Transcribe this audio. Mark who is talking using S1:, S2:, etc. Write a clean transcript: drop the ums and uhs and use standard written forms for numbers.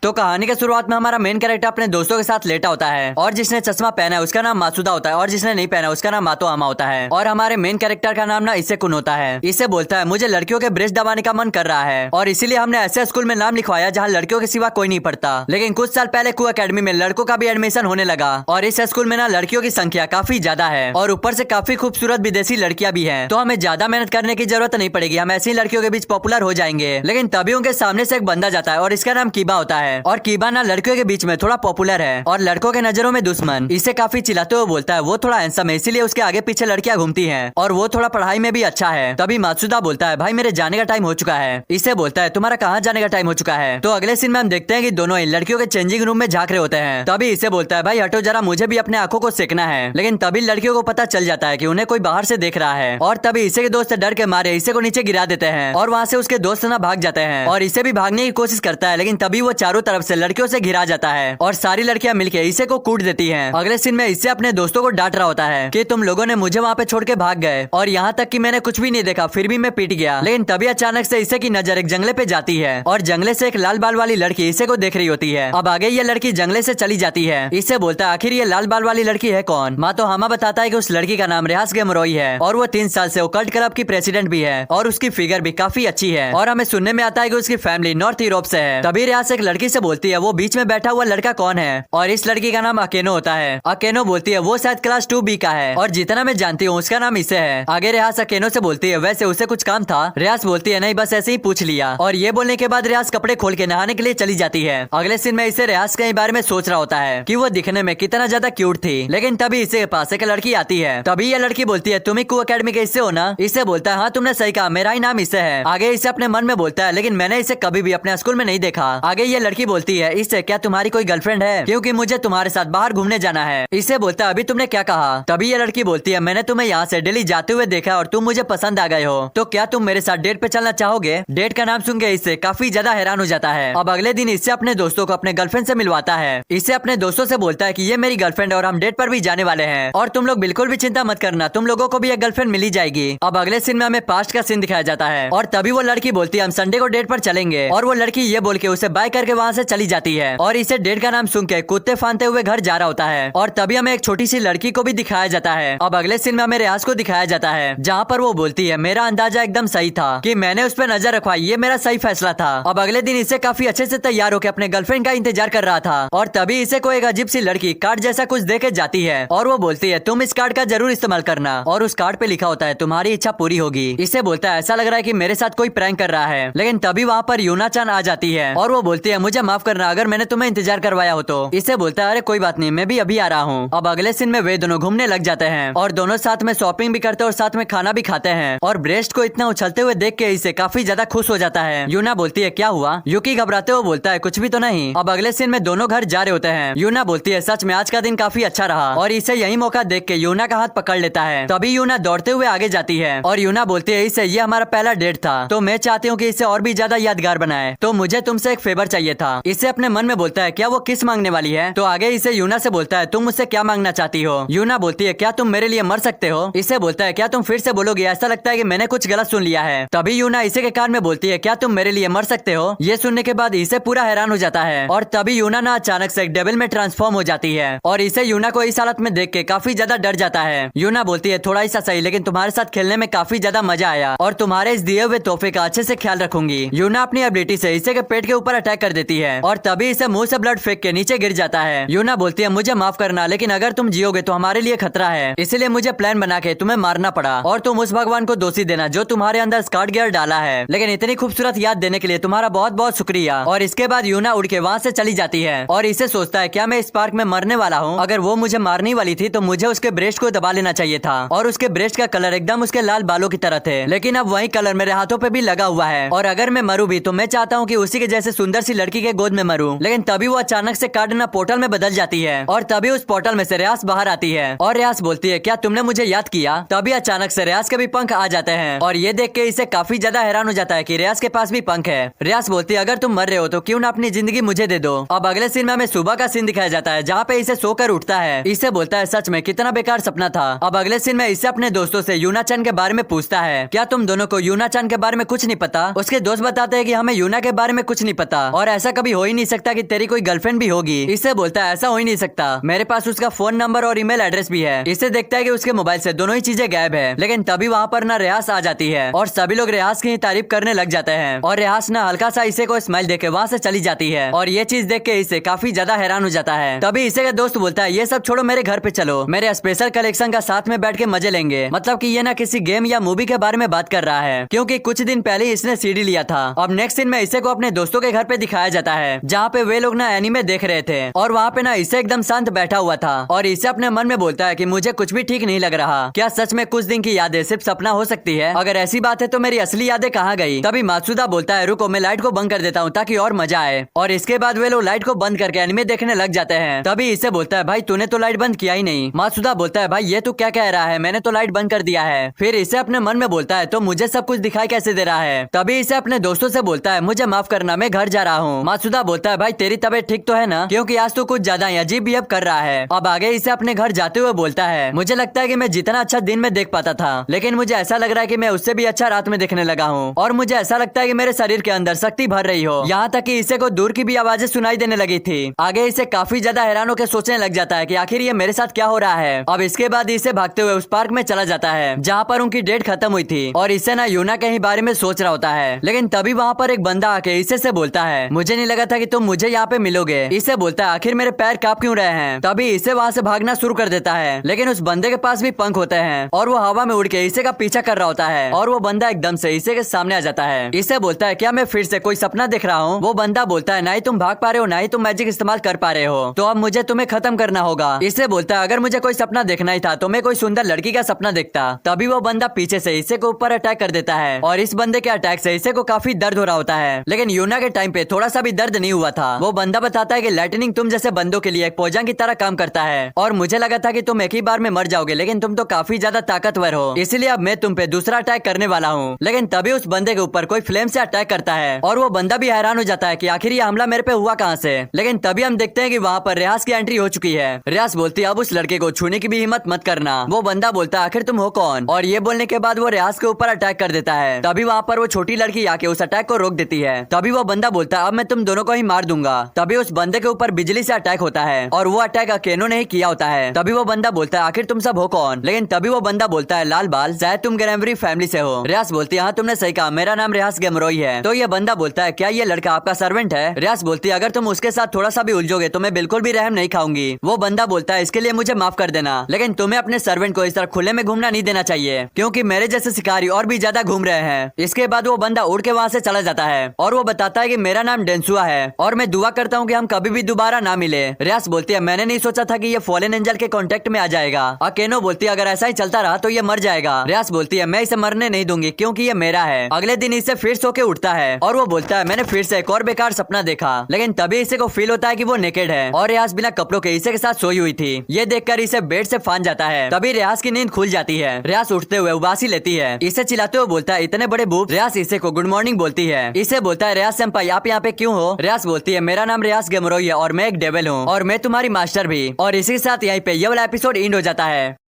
S1: तो कहानी के शुरुआत में हमारा मेन कैरेक्टर अपने दोस्तों के साथ लेटा होता है और जिसने चश्मा पहना है उसका नाम मासूदा होता है और जिसने नहीं पहना उसका नाम मातो आमा होता है। और हमारे मेन कैरेक्टर का नाम ना इसे कुन होता है। इसे बोलता है मुझे लड़कियों के ब्रेस्ट दबाने का मन कर रहा है और इसीलिए हमने ऐसे स्कूल में नाम लिखवाया जहाँ लड़कियों के सिवा कोई नहीं पढ़ता। लेकिन कुछ साल पहले कू अकेडमी में लड़कों का भी एडमिशन होने लगा और इस स्कूल में ना लड़कियों की संख्या काफी ज्यादा है और ऊपर से काफी खूबसूरत विदेशी लड़कियां भी हैं। तो हमें ज्यादा मेहनत करने की जरूरत नहीं पड़ेगी, हम ऐसी लड़कियों के बीच पॉपुलर हो जाएंगे। लेकिन तभी उनके सामने से एक बंदा जाता है और इसका नाम कीबा होता है और कीबा ना लड़कियों के बीच में थोड़ा पॉपुलर है और लड़कों के नजरों में दुश्मन। इसे काफी चिल्लाते हुए बोलता है वो थोड़ा हैंडसम है इसीलिए उसके आगे पीछे लड़कियां घूमती हैं और वो थोड़ा पढ़ाई में भी अच्छा है। तभी मासूदा बोलता है भाई मेरे जाने का टाइम हो चुका है। इसे बोलता है तुम्हारा कहाँ जाने का टाइम हो चुका है। तो अगले सीन में हम देखते हैं कि दोनों ही लड़कियों के चेंजिंग रूम में झांक रहे होते हैं। तभी इसे बोलता है भाई हटो जरा, मुझे भी अपने आंखों को सेकना है। लेकिन तभी लड़कियों को पता चल जाता है कि उन्हें कोई बाहर से देख रहा है और तभी इसे के दोस्त डर के मारे इसे को नीचे गिरा देते हैं और वहाँ से उसके दोस्त ना भाग जाते हैं और इसे भी भागने की कोशिश करता है। लेकिन तभी वो चारों तरफ से लड़कियों से घिरा जाता है और सारी लड़कियां मिलके इसे को कूट देती हैं। अगले सीन में इसे अपने दोस्तों को डांट रहा होता है कि तुम लोगों ने मुझे वहाँ पे छोड़ के भाग गए और यहाँ तक कि मैंने कुछ भी नहीं देखा फिर भी मैं पीट गया। लेकिन तभी अचानक से इसे की नजर एक जंगले पे जाती है और जंगले से एक लाल बाल वाली लड़की इसे को देख रही होती है। अब आगे ये लड़की जंगले से चली जाती है। इसे बोलता है आखिर ये लाल बाल वाली लड़की है कौन। माँ तो हमा बताता है कि उस लड़की का नाम रियाज गेमरोई है और वो 3 साल से ओकल्ट क्लब की प्रेसिडेंट भी है और उसकी फिगर भी काफी अच्छी है और हमें सुनने में आता है कि उसकी फैमिली नॉर्थ यूरोप से है। तभी रियाज एक लड़की से बोलती है वो बीच में बैठा हुआ लड़का कौन है और इस लड़की का नाम अकेनो होता है। अकेनो बोलती है वो शायद क्लास 2B का है और जितना मैं जानती हूँ उसका नाम इसे है। आगे रियाज अकेनो से बोलती है वैसे उसे कुछ काम था। रियाज बोलती है नहीं बस ऐसे ही पूछ लिया और ये बोलने के बाद रियाज कपड़े खोल के नहाने के लिए चली जाती है। अगले सीन में इसे रियाज के बारे में सोच रहा होता है कि वो दिखने में कितना ज्यादा क्यूट थी। लेकिन तभी इसे पास एक लड़की आती है। तभी ये लड़की बोलती है तुम ही कू अकेडमी के हिस्से हो ना। इसे बोलता है हाँ तुमने सही कहा, मेरा ही नाम इसे है। आगे इसे अपने मन में बोलता है लेकिन मैंने इसे कभी भी अपने स्कूल में नहीं देखा। आगे ये लड़की बोलती है इससे क्या तुम्हारी कोई गर्लफ्रेंड है क्योंकि मुझे तुम्हारे साथ बाहर घूमने जाना है। इसे बोलता है अभी तुमने क्या कहा। तभी ये लड़की बोलती है मैंने तुम्हें यहाँ से दिल्ली जाते हुए देखा और तुम मुझे पसंद आ गए हो तो क्या तुम मेरे साथ डेट पे चलना चाहोगे। डेट का नाम सुन के इससे काफी ज्यादा हैरान हो जाता है। अब अगले दिन इससे अपने दोस्तों को अपने गर्लफ्रेंड से मिलवाता है। इसे अपने दोस्तों से बोलता है कि ये मेरी गर्लफ्रेंड है और हम डेट पर भी जाने वाले हैं और तुम लोग बिल्कुल भी चिंता मत करना, तुम लोगों को भी एक गर्लफ्रेंड मिली जाएगी। अब अगले सीन में हमें पास्ट का सीन दिखाया जाता है और तभी वो लड़की बोलती है हम संडे को डेट पर चलेंगे और वो लड़की ये बोल के उसे बाय करके वहाँ से चली जाती है और इसे डेट का नाम सुन के कुत्ते फांदते हुए घर जा रहा होता है। और तभी हमें एक छोटी सी लड़की को भी दिखाया जाता है। अब अगले सीन में हमें रियाज को दिखाया जाता है जहाँ पर वो बोलती है मेरा अंदाजा एकदम सही था कि मैंने उस पर नजर रखवाई, ये मेरा सही फैसला था। अब अगले दिन इसे काफी अच्छे से तैयार होकर अपने गर्लफ्रेंड का इंतजार कर रहा था और तभी इसे कोई एक अजीब सी लड़की कार्ड जैसा कुछ दे के जाती है और वो बोलती है तुम इस कार्ड का जरूर इस्तेमाल करना और उस कार्ड पे लिखा होता है तुम्हारी इच्छा पूरी होगी। इसे बोलता है ऐसा लग रहा है कि मेरे साथ कोई प्रैंक कर रहा है। लेकिन तभी वहाँ पर यूना चान आ जाती है और वो बोलती है मुझे माफ करना अगर मैंने तुम्हें इंतजार करवाया हो तो। इसे बोलता है अरे कोई बात नहीं, मैं भी अभी आ रहा हूँ। अब अगले सीन में वे दोनों घूमने लग जाते हैं और दोनों साथ में शॉपिंग भी करते हैं और साथ में खाना भी खाते हैं और ब्रेस्ट को इतना उछलते हुए देख के इसे काफी ज्यादा खुश हो जाता है। यूना बोलती है क्या हुआ। यूकी घबराते हुए बोलता है कुछ भी तो नहीं। अब अगले सीन में दोनों घर जा रहे होते हैं। यूना बोलती है सच में आज का दिन काफी अच्छा रहा और इसे यही मौका देख के यूना का हाथ पकड़ लेता है। तभी यूना दौड़ते हुए आगे जाती है और यूना बोलती है इसे ये हमारा पहला डेट था तो मैं चाहती हूँ कि इसे और भी ज्यादा यादगार बनाए तो मुझे तुमसे एक फेवर चाहिए था। इसे अपने मन में बोलता है क्या वो किस मांगने वाली है। तो आगे इसे यूना से बोलता है तुम मुझसे क्या मांगना चाहती हो। यूना बोलती है क्या तुम मेरे लिए मर सकते हो। इसे बोलता है क्या तुम फिर से बोलोगे, ऐसा लगता है कि मैंने कुछ गलत सुन लिया है। तभी यूना इसे के कान में बोलती है क्या तुम मेरे लिए मर सकते हो। ये सुनने के बाद इसे पूरा हैरान हो जाता है और तभी यूना ना अचानक से एक डेविल में ट्रांसफॉर्म हो जाती है और इसे यूना को इस हालत में देख के काफी ज्यादा डर जाता है। यूना बोलती है थोड़ा सा सही लेकिन तुम्हारे साथ खेलने में काफी ज्यादा मजा आया और तुम्हारे इस दिए हुए तोहफे का अच्छे से ख्याल रखूंगी। यूना अपनी एबिलिटी से इसे के पेट के ऊपर अटैक कर देती है और तभी इसे मुंह से ब्लड फेंक के नीचे गिर जाता है। यूना बोलती है मुझे माफ करना लेकिन अगर तुम जियोगे तो हमारे लिए खतरा है, इसलिए मुझे प्लान बना के तुम्हें मारना पड़ा और तुम उस भगवान को दोषी देना जो तुम्हारे अंदर स्कार्ड गियर डाला है। लेकिन इतनी खूबसूरत याद देने के लिए तुम्हारा बहुत बहुत शुक्रिया। और इसके बाद यूना उड़ के वहाँ से चली जाती है और इसे सोचता है क्या मैं इस पार्क में मरने वाला हूँ। अगर वो मुझे मारने वाली थी तो मुझे उसके ब्रेस्ट को दबा लेना चाहिए था और उसके ब्रेस्ट का कलर एकदम उसके लाल बालों की तरह थे। लेकिन अब वही कलर मेरे हाथों पे भी लगा हुआ है और अगर मैं मरूं भी तो मैं चाहता हूँ कि उसी के जैसे सुंदर सी लड़की के गोद में मरूं। लेकिन तभी वो अचानक से कार्डना पोर्टल में बदल जाती है और तभी उस पोर्टल में से रियाज बाहर आती है और रियाज बोलती है क्या तुमने मुझे याद किया। तभी अचानक से रियाज के भी पंख आ जाते हैं और ये देख के इसे काफी ज्यादा हैरान हो जाता है कि रियाज के पास भी पंख है। रियाज बोलती है अगर तुम मर रहे हो तो क्यों ना अपनी जिंदगी मुझे दे दो। अब अगले सीन में हमें सुबह का सीन दिखाया जाता है जहाँ पे इसे सोकर उठता है। इसे बोलता है सच में कितना बेकार सपना था। अब अगले सीन में इसे अपने दोस्तों से यूना चान के बारे में पूछता है क्या तुम दोनों को यूना चान के बारे में कुछ नहीं पता। उसके दोस्त बताते हैं कि हमें यूना के बारे में कुछ नहीं पता और ऐसा ऐसा कभी हो ही नहीं सकता कि तेरी कोई गर्लफ्रेंड भी होगी। इससे बोलता है ऐसा हो ही नहीं सकता, मेरे पास उसका फोन नंबर और ईमेल एड्रेस भी है। इससे देखता है कि उसके मोबाइल से दोनों ही चीजें गायब है। लेकिन तभी वहाँ पर ना रियाज आ जाती है और सभी लोग रियाज की तारीफ करने लग जाते हैं और रियाज ना हल्का सा इसे को स्माइल देके वहाँ से चली जाती है और ये चीज देख के इसे काफी ज्यादा हैरान हो जाता है। तभी इसे का दोस्त बोलता है ये सब छोड़ो, मेरे घर पे चलो, मेरे स्पेशल कलेक्शन का साथ में बैठ के मजे लेंगे। मतलब कि ये ना किसी गेम या मूवी के बारे में बात कर रहा है, क्योंकि कुछ दिन पहले ही इसने सीडी लिया था। अब नेक्स्ट सीन में इसे को अपने दोस्तों के घर पे दिखाया जाता है, जहाँ पे वे लोग ना एनीमे देख रहे थे और वहाँ पे ना इसे एकदम शांत बैठा हुआ था और इसे अपने मन में बोलता है कि मुझे कुछ भी ठीक नहीं लग रहा। क्या सच में कुछ दिन की यादें सिर्फ सपना हो सकती है? अगर ऐसी बात है तो मेरी असली यादें कहाँ गई? तभी मात्सुदा बोलता है रुको, मैं लाइट को बंद कर देता हूँ ताकि और मजा आए। और इसके बाद वे लोग लाइट को बंद करके एनीमे देखने लग जाते हैं। तभी इसे बोलता है भाई तूने तो लाइट बंद किया ही नहीं। मात्सुदा बोलता है भाई ये तू क्या कह रहा है, मैंने तो लाइट बंद कर दिया है। फिर इसे अपने मन में बोलता है तो मुझे सब कुछ दिखाई कैसे दे रहा है। तभी इसे अपने दोस्तों से बोलता है मुझे माफ करना, मैं घर जा रहा हूँ। मात्सुदा बोलता है भाई तेरी तबीयत ठीक तो है ना, क्योंकि आज तो कुछ ज्यादा ही अजीब बिहेव कर रहा है। अब आगे इसे अपने घर जाते हुए बोलता है मुझे लगता है कि मैं जितना अच्छा दिन में देख पाता था, लेकिन मुझे ऐसा लग रहा है कि मैं उससे भी अच्छा रात में देखने लगा हूँ और मुझे ऐसा लगता है कि मेरे शरीर के अंदर शक्ति भर रही हो। यहाँ तक कि इसे को दूर की भी आवाजें सुनाई देने लगी थी। आगे इसे काफी ज्यादा हैरान होकर सोचने लग जाता है कि आखिर ये मेरे साथ क्या हो रहा है। अब इसके बाद इसे भागते हुए उस पार्क में चला जाता है जहाँ पर उनकी डेट खत्म हुई थी और इसे ना यूना के ही बारे में सोच रहा होता है। लेकिन तभी वहाँ पर एक बंदा आके इसे से बोलता है मुझे नहीं लगा था कि तुम मुझे यहाँ पे मिलोगे। इसे बोलता है आखिर मेरे पैर कांप क्यों रहे हैं। तभी इसे वहाँ से भागना शुरू कर देता है, लेकिन उस बंदे के पास भी पंख होते हैं और वो हवा में उड़ के इसे का पीछा कर रहा होता है और वो बंदा एकदम से इसे के सामने आ जाता है। इसे बोलता है क्या मैं फिर से कोई सपना देख रहा हूँ। वो बंदा बोलता है ना ही तुम भाग पा रहे हो ना ही तुम मैजिक इस्तेमाल कर पा रहे हो, तो अब मुझे तुम्हें खत्म करना होगा। इसे बोलता है अगर मुझे कोई सपना देखना ही था तो मैं कोई सुंदर लड़की का सपना देखता। तभी वो बंदा पीछे से इसे को ऊपर अटैक कर देता है और इस बंदे के अटैक से इसे को काफी दर्द हो रहा होता है, लेकिन यूना के टाइम पे थोड़ा सा भी दर्द नहीं हुआ था। वो बंदा बताता है कि लाइटनिंग तुम जैसे बंदों के लिए एक पोजांग की तरह काम करता है और मुझे लगा था कि तुम एक ही बार में मर जाओगे, लेकिन तुम तो काफी ज्यादा ताकतवर हो, इसलिए अब मैं तुम पे दूसरा अटैक करने वाला हूँ। लेकिन तभी उस बंदे के ऊपर कोई फ्लेम से अटैक करता है और वो बंदा भी हैरान हो जाता है कि आखिर ये हमला मेरे पे हुआ कहाँ से। लेकिन तभी हम देखते हैं कि वहाँ पर रियाज की एंट्री हो चुकी है। रियाज बोलती है अब उस लड़के को छूने की भी हिम्मत मत करना। वो बंदा बोलता है आखिर तुम हो कौन, और ये बोलने के बाद वो रियाज के ऊपर अटैक कर देता है। तभी वहाँ पर वो छोटी लड़की आके उस अटैक को रोक देती है। तभी वो बंदा बोलता है अब मैं तुम दोनों को ही मार दूंगा। तभी उस बंदे के ऊपर बिजली से अटैक होता है और वो अटैक अकेनो ने ही किया होता है। तभी वो बंदा बोलता है आखिर तुम सब हो कौन। लेकिन तभी वो बंदा बोलता है लाल बाल, शायद तुम गैमरी फैमिली से हो। रियाज बोलती है हाँ तुमने सही कहा, मेरा नाम रियाज गैमरोई है। तो ये बंदा बोलता है क्या ये लड़का आपका सर्वेंट है। रियाज बोलती है अगर तुम उसके साथ थोड़ा सा भी उलझोगे तो मैं बिल्कुल भी रहम नहीं खाऊंगी। वो बंदा बोलता है इसके लिए मुझे माफ कर देना, लेकिन तुम्हें अपने सर्वेंट को इस तरह खुले में घूमना नहीं देना चाहिए, क्योंकि मेरे जैसे शिकारी और भी ज्यादा घूम रहे हैं। इसके बाद वो बंदा उड़ के वहाँ से चला जाता है और वो बताता है कि मेरा नाम डेंसुआ है और मैं दुआ करता हूँ कि हम कभी भी दोबारा ना मिले। रियाज बोलती है मैंने नहीं सोचा था कि ये फॉलन एंजल के कांटेक्ट में आ जाएगा। अकेनो बोलती है अगर ऐसा ही चलता रहा तो ये मर जाएगा। रियाज बोलती है मैं इसे मरने नहीं दूंगी क्योंकि ये मेरा है। अगले दिन इसे फिर सो के उठता है और वो बोलता है मैंने फिर से एक और बेकार सपना देखा, लेकिन तभी इसे को फील होता है कि वो नेकेड है और रियाज बिना कपड़ों के इसे के साथ सोई हुई थी। ये देखकर इसे बेड से फान जाता है। तभी रियाज की नींद खुल जाती है। रियाज उठते हुए उबासी लेती है, इसे चिल्लाते हुए बोलता है इतने बड़े बूब। रियाज इसे को गुड मॉर्निंग बोलती है। इसे बोलता है रियाज सेंपाई आप यहाँ पे क्यों हो। रियाज बोलती है मेरा नाम रियाज गैमरोई है और मैं एक डेविल हूँ और मैं तुम्हारी मास्टर भी। और इसी के साथ यहीं पे ये वाला एपिसोड एंड हो जाता है।